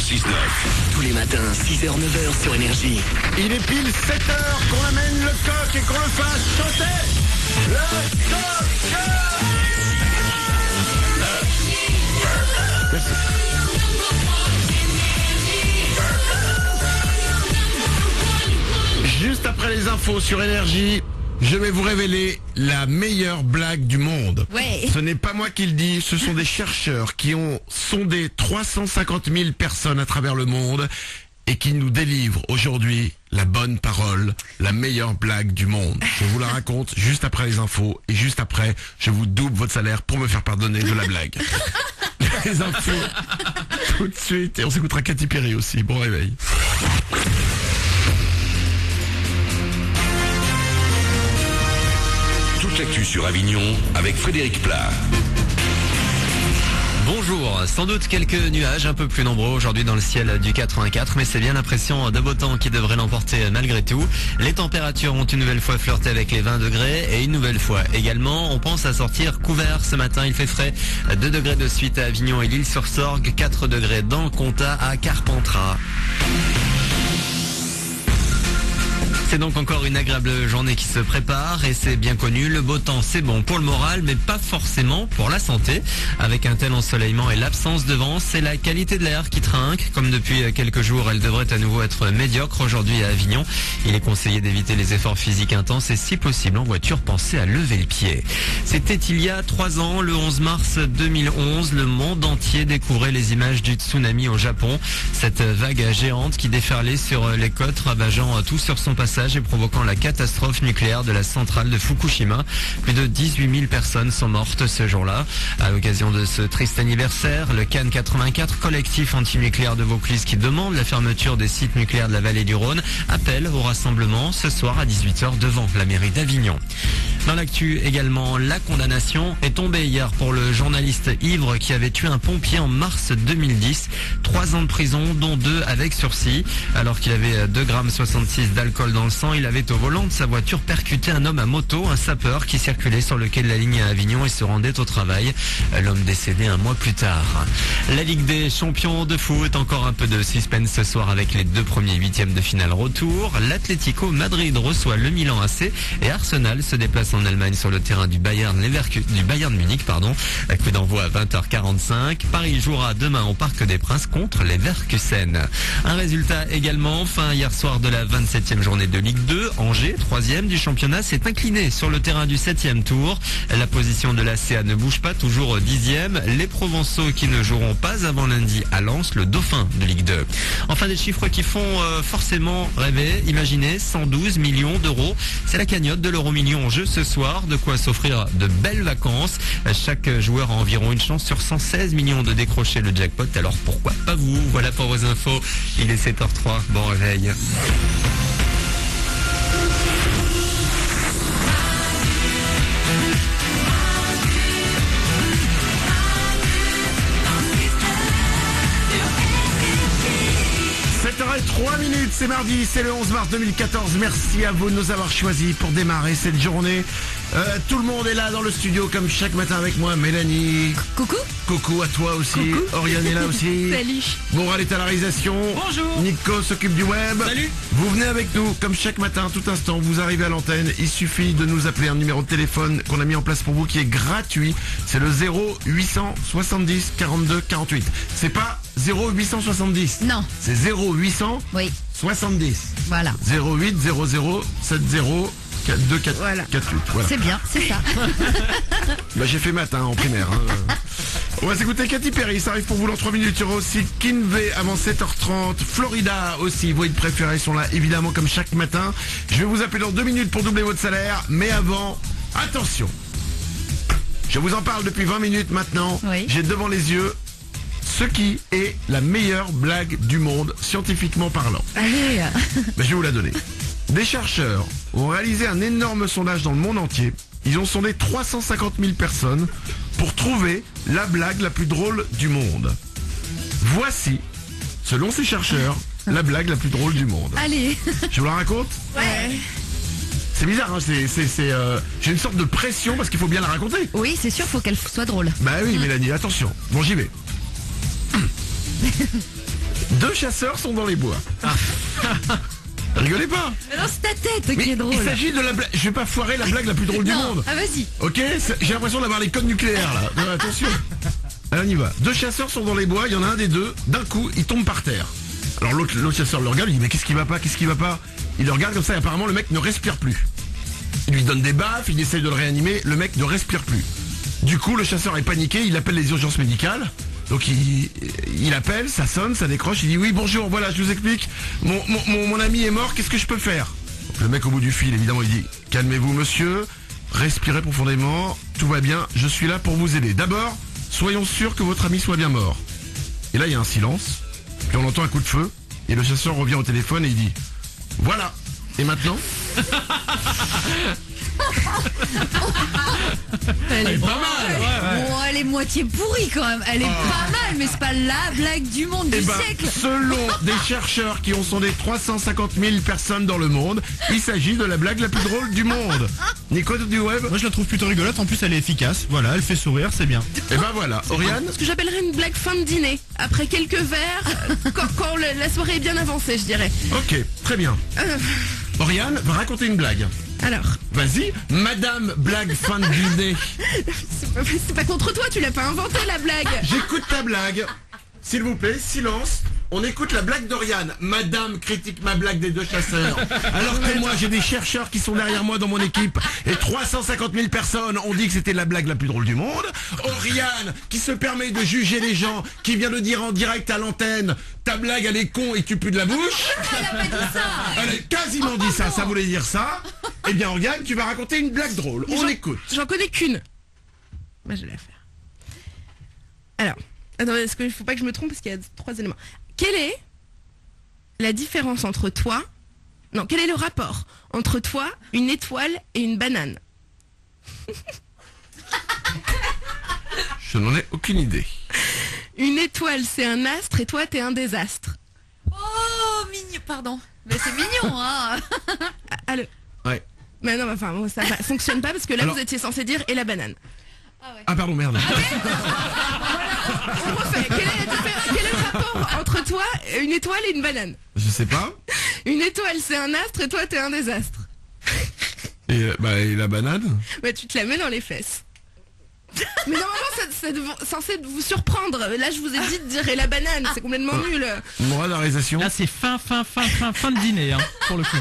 106.9. Tous les matins, 6h, 9h sur Énergie. Il est pile 7h qu'on amène le coq et qu'on le fasse chanter. Le coq. Merci. Juste après les infos sur Énergie, je vais vous révéler la meilleure blague du monde. Ouais. Ce n'est pas moi qui le dis, ce sont des chercheurs qui ont sondé 350 000 personnes à travers le monde et qui nous délivrent aujourd'hui la bonne parole, la meilleure blague du monde. Je vous la raconte juste après les infos et juste après, je vous double votre salaire pour me faire pardonner de la blague. Les infos tout de suite et on s'écoutera Katy Perry aussi. Bon réveil. Toute l'actu sur Avignon avec Frédéric Plat. Bonjour, sans doute quelques nuages un peu plus nombreux aujourd'hui dans le ciel du 84, mais c'est bien l'impression de beau temps qui devrait l'emporter malgré tout. Les températures ont une nouvelle fois flirté avec les 20 degrés et une nouvelle fois également, on pense à sortir couvert ce matin. Il fait frais, 2 degrés de suite à Avignon et l'Île-sur-Sorgue, 4 degrés dans le Comtat à Carpentras. C'est donc encore une agréable journée qui se prépare et c'est bien connu, le beau temps c'est bon pour le moral mais pas forcément pour la santé. Avec un tel ensoleillement et l'absence de vent, c'est la qualité de l'air qui trinque. Comme depuis quelques jours, elle devrait à nouveau être médiocre aujourd'hui à Avignon. Il est conseillé d'éviter les efforts physiques intenses et si possible en voiture, pensez à lever le pied. C'était il y a 3 ans, le 11 mars 2011, le monde entier découvrait les images du tsunami au Japon. Cette vague géante qui déferlait sur les côtes, ravageant tout sur son passage et provoquant la catastrophe nucléaire de la centrale de Fukushima. Plus de 18 000 personnes sont mortes ce jour-là. À l'occasion de ce triste anniversaire, le CAN 84, collectif antinucléaire de Vaucluse qui demande la fermeture des sites nucléaires de la vallée du Rhône, appelle au rassemblement ce soir à 18h devant la mairie d'Avignon. Dans l'actu également, la condamnation est tombée hier pour le journaliste ivre qui avait tué un pompier en mars 2010. 3 ans de prison, dont 2 avec sursis. Alors qu'il avait 2,66 g d'alcool dans le sang, il avait au volant de sa voiture percuté un homme à moto, un sapeur qui circulait sur le quai de la ligne à Avignon et se rendait au travail. L'homme décédé un mois plus tard. La Ligue des champions de foot, encore un peu de suspense ce soir avec les 2 premiers huitièmes de finale retour. L'Atlético Madrid reçoit le Milan AC et Arsenal se déplace en Allemagne sur le terrain du Bayern Munich. Coup d'envoi à 20h45. Paris jouera demain au Parc des Princes contre les Leverkusen. Un résultat également, fin hier soir de la 27e journée de Ligue 2. Angers, 3e du championnat, s'est incliné sur le terrain du 7e tour. La position de la CA ne bouge pas, toujours 10e. Les Provençaux qui ne joueront pas avant lundi à Lens, le dauphin de Ligue 2. Enfin, des chiffres qui font forcément rêver. Imaginez, 112 millions d'euros. C'est la cagnotte de l'euro-million en jeu ce soir. De quoi s'offrir de belles vacances. Chaque joueur a environ une chance sur 116 millions de décrocher le jackpot. Alors pourquoi pas vous? Voilà pour vos infos. Il est 7h03. Bon réveil. Et 3 minutes, c'est mardi, c'est le 11 mars 2014. Merci à vous de nous avoir choisis pour démarrer cette journée. Tout le monde est là dans le studio comme chaque matin avec moi. Mélanie. Coucou. Coucou à toi aussi. Coucou. Oriane est là aussi. Salut. Moral est à la réalisation. Bonjour. Nico s'occupe du web. Salut. Vous venez avec nous comme chaque matin, tout instant. Vous arrivez à l'antenne. Il suffit de nous appeler un numéro de téléphone qu'on a mis en place pour vous qui est gratuit. C'est le 0870 42 48. C'est pas 0870. Non. C'est 0800 Oui. 70. Voilà. 08 00 70 42 4 Voilà. 48. Voilà. C'est bien, c'est ça. Bah, j'ai fait matin en primaire. On va s'écouter Katy Perry, ça arrive pour vous dans 3 minutes. Il y aura aussi Kinvey avant 7h30. Florida aussi, vos hits préférés sont là évidemment comme chaque matin. Je vais vous appeler dans 2 minutes pour doubler votre salaire. Mais avant, attention. Je vous en parle depuis 20 minutes maintenant. Oui. J'ai devant les yeux ce qui est la meilleure blague du monde, scientifiquement parlant. Allez. Mais je vais vous la donner. Des chercheurs ont réalisé un énorme sondage dans le monde entier. Ils ont sondé 350 000 personnes pour trouver la blague la plus drôle du monde. Voici, selon ces chercheurs, la blague la plus drôle du monde. Allez. Je vous la raconte ? Ouais. C'est bizarre, hein, j'ai une sorte de pression parce qu'il faut bien la raconter. Oui, c'est sûr, faut qu'elle soit drôle. Bah oui, Mélanie, attention. Bon, j'y vais. 2 chasseurs sont dans les bois. Rigolez pas. Mais non, c'est ta tête qui est drôle. Il s'agit de la blague. Je vais pas foirer la blague la plus drôle du monde. Ah, vas-y. Ok, j'ai l'impression d'avoir les codes nucléaires là. Non, attention. Allez, on y va. 2 chasseurs sont dans les bois, il y en a un des deux, d'un coup, il tombe par terre. Alors l'autre chasseur le regarde, il dit mais qu'est-ce qui va pas, Il le regarde comme ça et apparemment le mec ne respire plus. Il lui donne des baffes, il essaye de le réanimer, le mec ne respire plus. Du coup, le chasseur est paniqué, il appelle les urgences médicales. Donc il appelle, ça sonne, ça décroche, il dit oui bonjour, voilà je vous explique, mon ami est mort, qu'est-ce que je peux faire? Donc, le mec au bout du fil évidemment il dit calmez-vous monsieur, respirez profondément, tout va bien, je suis là pour vous aider. D'abord, soyons sûrs que votre ami soit bien mort. Et là il y a un silence, puis on entend un coup de feu, et le chasseur revient au téléphone et il dit voilà, et maintenant? Elle est pas mal. Bon, elle est moitié pourrie quand même. Elle est pas mal, mais c'est pas la blague du monde du siècle. Selon des chercheurs qui ont sondé 350 000 personnes dans le monde, il s'agit de la blague la plus drôle du monde. Nico du web? Moi je la trouve plutôt rigolote, en plus elle est efficace, voilà, elle fait sourire, c'est bien. Et ben voilà, Oriane? Ce que j'appellerais une blague fin de dîner. Après quelques verres, quand la soirée est bien avancée, je dirais. Ok, très bien. Oriane va raconter une blague. Alors, Vas-y, Madame Blague fin de dîner. c'est pas contre toi, tu l'as pas inventé la blague. J'écoute ta blague. S'il vous plaît, silence. On écoute la blague d'Oriane. Madame critique ma blague des 2 chasseurs. Alors que moi, j'ai des chercheurs qui sont derrière moi dans mon équipe. Et 350 000 personnes ont dit que c'était la blague la plus drôle du monde. Oriane, qui se permet de juger les gens, qui vient de dire en direct à l'antenne, ta blague elle est con et tu pues de la bouche. Elle a pas dit ça. Elle a quasiment dit ça, ça voulait dire ça. Eh bien Oriane, tu vas raconter une blague drôle. On écoute. J'en connais qu'une. Bah, je vais la faire. Alors, attends, est-ce qu'il faut pas que je me trompe parce qu'il y a 3 éléments. Quelle est la différence entre toi... Non, quel est le rapport entre toi, une étoile et une banane? Je n'en ai aucune idée. Une étoile, c'est un astre et toi, t'es un désastre. Oh, mignon, pardon. Mais c'est mignon, hein. Allez. Ouais. Mais non, enfin, bon, ça fonctionne pas parce que là, Alors- vous étiez censé dire et la banane. Ah pardon, merde. On refait. Quel est le rapport entre toi, une étoile et une banane? Je sais pas. Une étoile, c'est un astre et toi, t'es un désastre. Et la banane? Bah, tu te la mets dans les fesses. Mais normalement, c'est censé vous surprendre. Là, je vous ai dit de dire et la banane, c'est complètement nul. Moi, la réalisation. Là c'est fin de dîner, hein, pour le coup.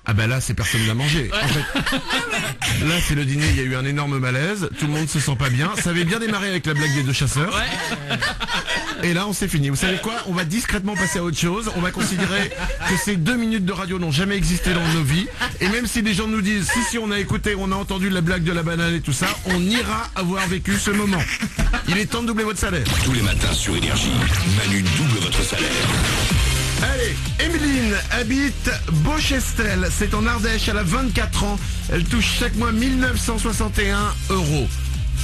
Ah bah là, c'est personne n'a mangé. En fait, là, c'est le dîner, il y a eu un énorme malaise. Tout le monde se sent pas bien. Ça avait bien démarré avec la blague des 2 chasseurs. Et là, on s'est fini. Vous savez quoi? On va discrètement passer à autre chose. On va considérer que ces 2 minutes de radio n'ont jamais existé dans nos vies. Et même si des gens nous disent, si, on a écouté, on a entendu la blague de la banane et tout ça, on ira avoir vécu ce moment. Il est temps de doubler votre salaire. Tous les matins sur Énergie, Manu double votre salaire. Allez, Emeline habite Beauchestel, c'est en Ardèche, elle a 24 ans, elle touche chaque mois 1961 €.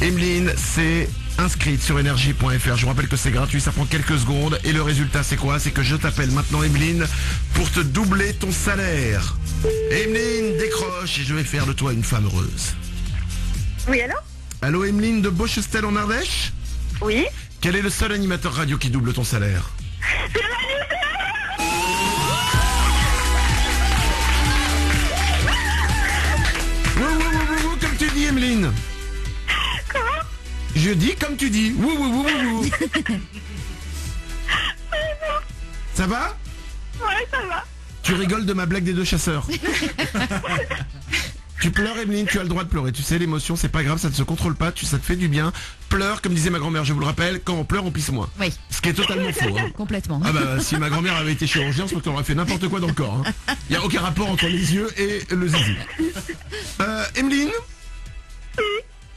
Emeline s'est inscrite sur énergie.fr, je vous rappelle que c'est gratuit, ça prend quelques secondes, et le résultat c'est quoi? C'est que je t'appelle maintenant Emeline pour te doubler ton salaire. Emeline, décroche et je vais faire de toi une femme heureuse. Oui, allô? Allô Emeline de Beauchestel en Ardèche? Oui. Quel est le seul animateur radio qui double ton salaire? Comme tu dis, Emeline. Comment? Je dis comme tu dis. Ça va? Ouais, ça va. Tu rigoles de ma blague des 2 chasseurs. Tu pleures, Emeline, tu as le droit de pleurer. Tu sais, l'émotion, c'est pas grave, ça ne se contrôle pas, ça te fait du bien. Pleure, comme disait ma grand-mère, je vous le rappelle, quand on pleure, on pisse moins. Oui. Ce qui est totalement faux. Hein. Complètement. Ah bah, si ma grand-mère avait été chirurgien, je pense qu'on aurait fait n'importe quoi dans le corps. Il n'y a aucun rapport entre les yeux et le zizi. Emeline?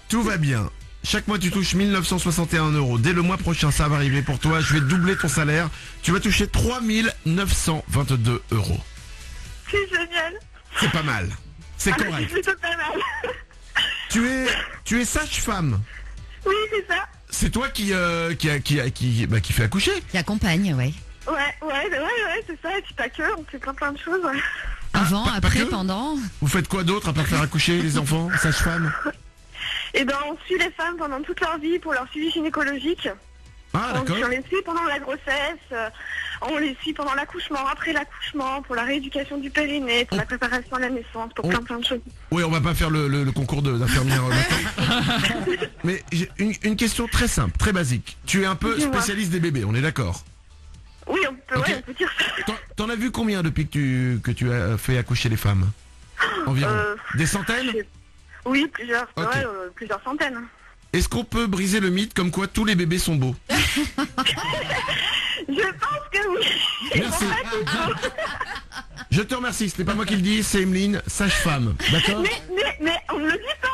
Tout va bien. Chaque mois, tu touches 1961 €. Dès le mois prochain, ça va arriver pour toi. Je vais doubler ton salaire. Tu vas toucher 3 922 €. C'est génial. C'est pas mal. C'est C'est correct. plutôt pas mal. Tu es sage-femme. Oui, c'est ça. C'est toi qui fait accoucher. Qui accompagne, ouais. Ouais, c'est ça. Et puis pas que, on fait plein de choses. Ouais. Avant, pas après, que. pendant. Vous faites quoi d'autre à part faire accoucher les enfants, sage-femme? Et ben, on suit les femmes pendant toute leur vie pour leur suivi gynécologique. Ah d'accord. On les suit pendant la grossesse. On les suit pendant l'accouchement, après l'accouchement, pour la rééducation du périnée, pour la préparation à la naissance, pour plein de choses. Oui, on va pas faire le concours d'infirmière maintenant. Mais j'ai une question très simple, très basique. Tu es un peu Dis-moi. spécialiste des bébés, on est d'accord? Oui, on peut, Ok. ouais, on peut dire ça. T'en as vu combien depuis que tu as fait accoucher les femmes? Environ. Des centaines? Oui, plusieurs, Ok. ouais, plusieurs centaines. Est-ce qu'on peut briser le mythe comme quoi tous les bébés sont beaux? Je pense que oui. Merci. Je te remercie, ce n'est pas moi qui le dis, c'est Emeline, sage-femme. D'accord? Mais on ne le dit pas.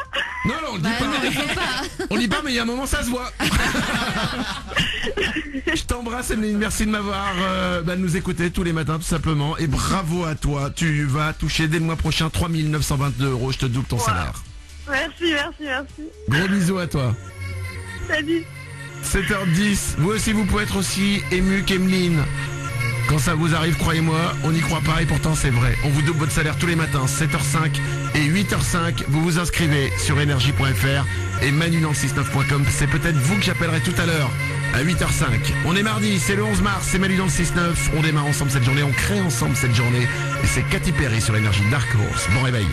Non, on le dit pas. non, il faut pas. On le dit pas, mais il y a un moment, ça se voit. Je t'embrasse, Emeline. Merci de m'avoir de nous écouter tous les matins, tout simplement. Et bravo à toi. Tu vas toucher dès le mois prochain 3 922 €. Je te double ton Wow. salaire. Merci. Gros bisous à toi. Salut. 7h10. Vous aussi, vous pouvez être aussi ému qu'Emeline. Quand ça vous arrive, croyez-moi, on n'y croit pas et pourtant c'est vrai. On vous double votre salaire tous les matins, 7h05 et 8h05. Vous vous inscrivez sur énergie.fr et manu dans le69.com. C'est peut-être vous que j'appellerai tout à l'heure à 8h05. On est mardi, c'est le 11 mars, c'est Manu dans le 69. On démarre ensemble cette journée, on crée ensemble cette journée. Et c'est Katy Perry sur l'énergie Dark Horse. Bon réveil.